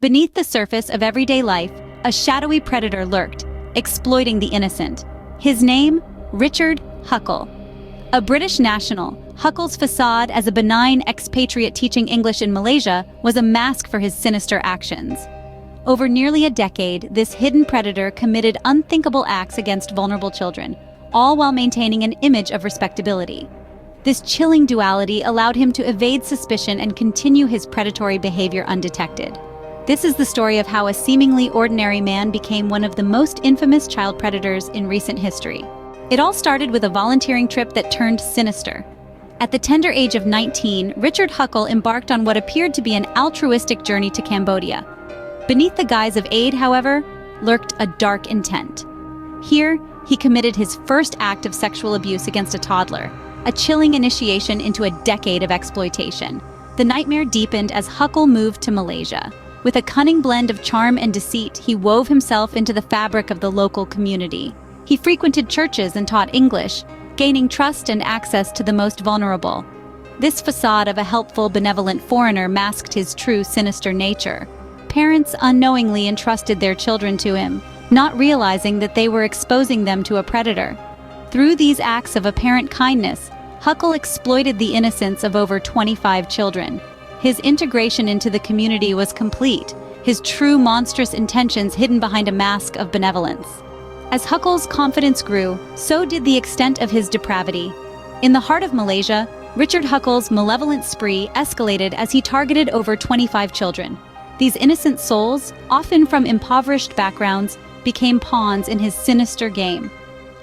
Beneath the surface of everyday life, a shadowy predator lurked, exploiting the innocent. His name? Richard Huckle. A British national, Huckle's facade as a benign expatriate teaching English in Malaysia was a mask for his sinister actions. Over nearly a decade, this hidden predator committed unthinkable acts against vulnerable children, all while maintaining an image of respectability. This chilling duality allowed him to evade suspicion and continue his predatory behavior undetected. This is the story of how a seemingly ordinary man became one of the most infamous child predators in recent history. It all started with a volunteering trip that turned sinister. At the tender age of 19, Richard Huckle embarked on what appeared to be an altruistic journey to Cambodia. Beneath the guise of aid, however, lurked a dark intent. Here, he committed his first act of sexual abuse against a toddler, a chilling initiation into a decade of exploitation. The nightmare deepened as Huckle moved to Malaysia. With a cunning blend of charm and deceit, he wove himself into the fabric of the local community. He frequented churches and taught English, gaining trust and access to the most vulnerable. This facade of a helpful, benevolent foreigner masked his true, sinister nature. Parents unknowingly entrusted their children to him, not realizing that they were exposing them to a predator. Through these acts of apparent kindness, Huckle exploited the innocence of over 25 children. His integration into the community was complete, his true monstrous intentions hidden behind a mask of benevolence. As Huckle's confidence grew, so did the extent of his depravity. In the heart of Malaysia, Richard Huckle's malevolent spree escalated as he targeted over 25 children. These innocent souls, often from impoverished backgrounds, became pawns in his sinister game.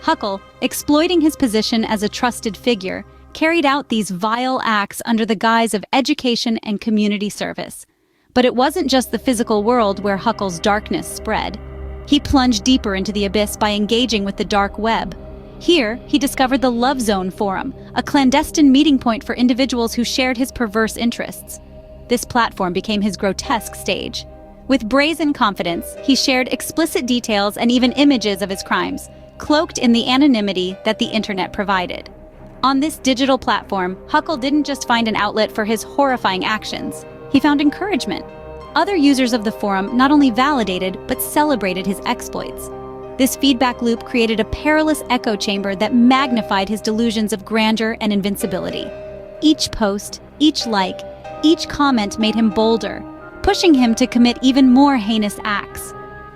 Huckle, exploiting his position as a trusted figure, carried out these vile acts under the guise of education and community service. But it wasn't just the physical world where Huckle's darkness spread. He plunged deeper into the abyss by engaging with the dark web. Here, he discovered the Love Zone forum, a clandestine meeting point for individuals who shared his perverse interests. This platform became his grotesque stage. With brazen confidence, he shared explicit details and even images of his crimes, cloaked in the anonymity that the internet provided. On this digital platform, Huckle didn't just find an outlet for his horrifying actions. He found encouragement. Other users of the forum not only validated, but celebrated his exploits. This feedback loop created a perilous echo chamber that magnified his delusions of grandeur and invincibility. Each post, each like, each comment made him bolder, pushing him to commit even more heinous acts.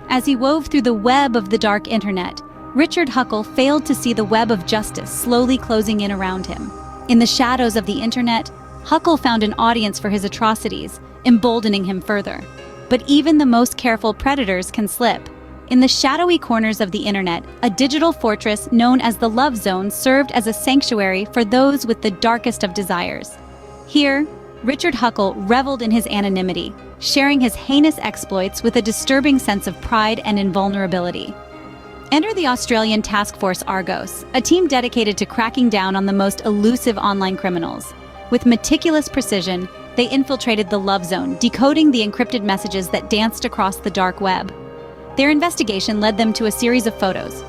As he wove through the web of the dark internet, Richard Huckle failed to see the web of justice slowly closing in around him. In the shadows of the internet, Huckle found an audience for his atrocities, emboldening him further. But even the most careful predators can slip. In the shadowy corners of the internet, a digital fortress known as the Love Zone served as a sanctuary for those with the darkest of desires. Here, Richard Huckle reveled in his anonymity, sharing his heinous exploits with a disturbing sense of pride and invulnerability. Enter the Australian task force Argos, a team dedicated to cracking down on the most elusive online criminals. With meticulous precision, they infiltrated the Love Zone, decoding the encrypted messages that danced across the dark web. Their investigation led them to a series of photos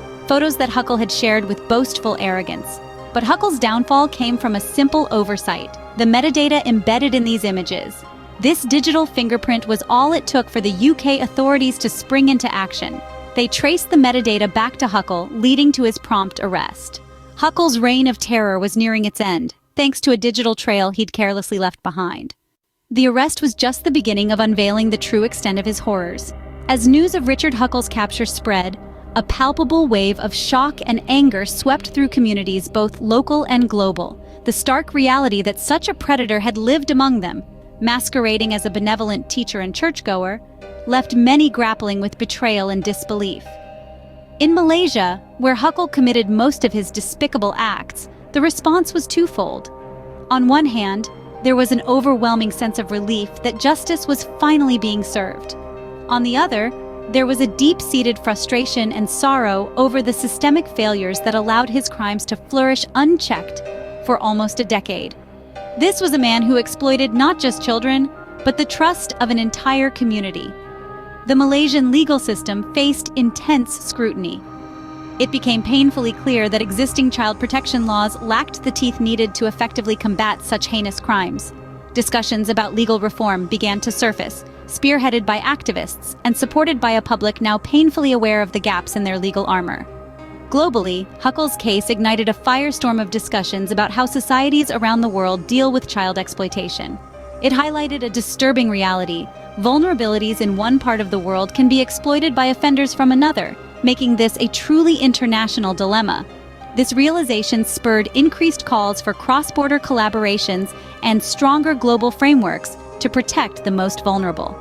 that Huckle had shared with boastful arrogance. But Huckle's downfall came from a simple oversight: the metadata embedded in these images. This digital fingerprint was all it took for the UK authorities to spring into action. They traced the metadata back to Huckle, leading to his prompt arrest. Huckle's reign of terror was nearing its end, thanks to a digital trail he'd carelessly left behind. The arrest was just the beginning of unveiling the true extent of his horrors. As news of Richard Huckle's capture spread, a palpable wave of shock and anger swept through communities both local and global. The stark reality that such a predator had lived among them, masquerading as a benevolent teacher and churchgoer, left many grappling with betrayal and disbelief. In Malaysia, where Huckle committed most of his despicable acts, the response was twofold. On one hand, there was an overwhelming sense of relief that justice was finally being served. On the other, there was a deep-seated frustration and sorrow over the systemic failures that allowed his crimes to flourish unchecked for almost a decade. This was a man who exploited not just children, but the trust of an entire community. The Malaysian legal system faced intense scrutiny. It became painfully clear that existing child protection laws lacked the teeth needed to effectively combat such heinous crimes. Discussions about legal reform began to surface, spearheaded by activists and supported by a public now painfully aware of the gaps in their legal armor. Globally, Huckle's case ignited a firestorm of discussions about how societies around the world deal with child exploitation. It highlighted a disturbing reality: vulnerabilities in one part of the world can be exploited by offenders from another, making this a truly international dilemma. This realization spurred increased calls for cross-border collaborations and stronger global frameworks to protect the most vulnerable.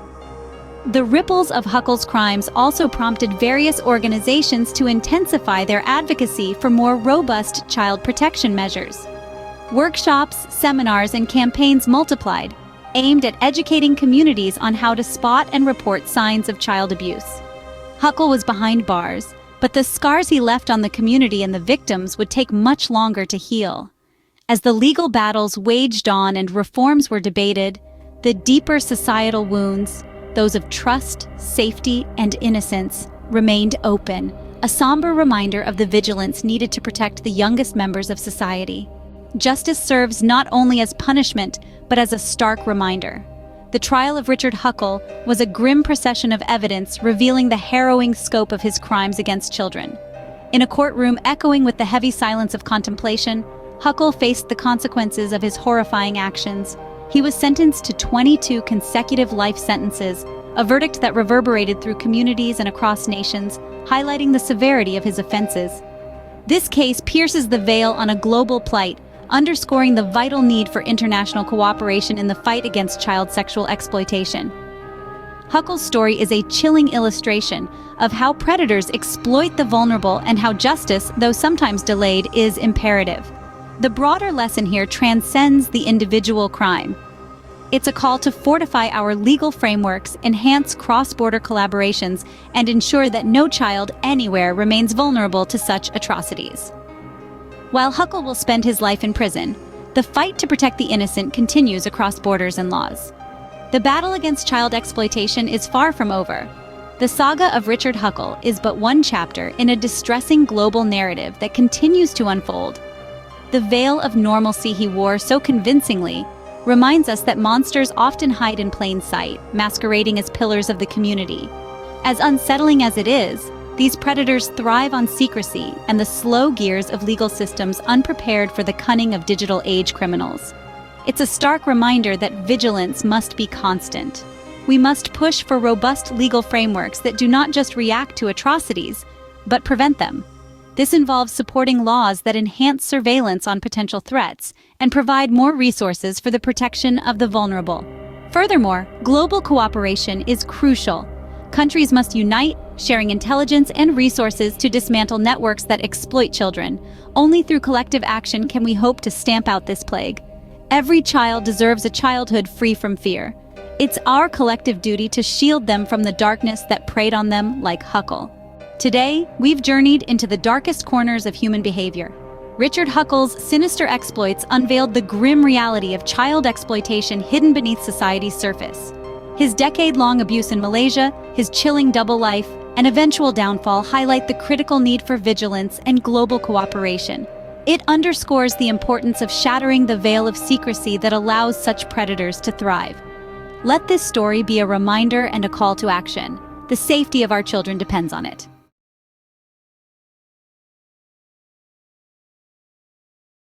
The ripples of Huckle's crimes also prompted various organizations to intensify their advocacy for more robust child protection measures. Workshops, seminars, and campaigns multiplied, aimed at educating communities on how to spot and report signs of child abuse. Huckle was behind bars, but the scars he left on the community and the victims would take much longer to heal. As the legal battles waged on and reforms were debated, the deeper societal wounds, those of trust, safety, and innocence, remained open, a somber reminder of the vigilance needed to protect the youngest members of society. Justice serves not only as punishment, but as a stark reminder. The trial of Richard Huckle was a grim procession of evidence revealing the harrowing scope of his crimes against children. In a courtroom echoing with the heavy silence of contemplation, Huckle faced the consequences of his horrifying actions. He was sentenced to 22 consecutive life sentences, a verdict that reverberated through communities and across nations, highlighting the severity of his offenses. This case pierces the veil on a global plight, underscoring the vital need for international cooperation in the fight against child sexual exploitation. Huckle's story is a chilling illustration of how predators exploit the vulnerable and how justice, though sometimes delayed, is imperative. The broader lesson here transcends the individual crime. It's a call to fortify our legal frameworks, enhance cross-border collaborations, and ensure that no child anywhere remains vulnerable to such atrocities. While Huckle will spend his life in prison, the fight to protect the innocent continues across borders and laws. The battle against child exploitation is far from over. The saga of Richard Huckle is but one chapter in a distressing global narrative that continues to unfold. The veil of normalcy he wore so convincingly reminds us that monsters often hide in plain sight, masquerading as pillars of the community. As unsettling as it is, these predators thrive on secrecy and the slow gears of legal systems unprepared for the cunning of digital age criminals. It's a stark reminder that vigilance must be constant. We must push for robust legal frameworks that do not just react to atrocities, but prevent them. This involves supporting laws that enhance surveillance on potential threats and provide more resources for the protection of the vulnerable. Furthermore, global cooperation is crucial. Countries must unite, sharing intelligence and resources to dismantle networks that exploit children. Only through collective action can we hope to stamp out this plague. Every child deserves a childhood free from fear. It's our collective duty to shield them from the darkness that preyed on them like Huckle. Today, we've journeyed into the darkest corners of human behavior. Richard Huckle's sinister exploits unveiled the grim reality of child exploitation hidden beneath society's surface. His decade-long abuse in Malaysia, his chilling double life, and eventual downfall highlight the critical need for vigilance and global cooperation. It underscores the importance of shattering the veil of secrecy that allows such predators to thrive. Let this story be a reminder and a call to action. The safety of our children depends on it.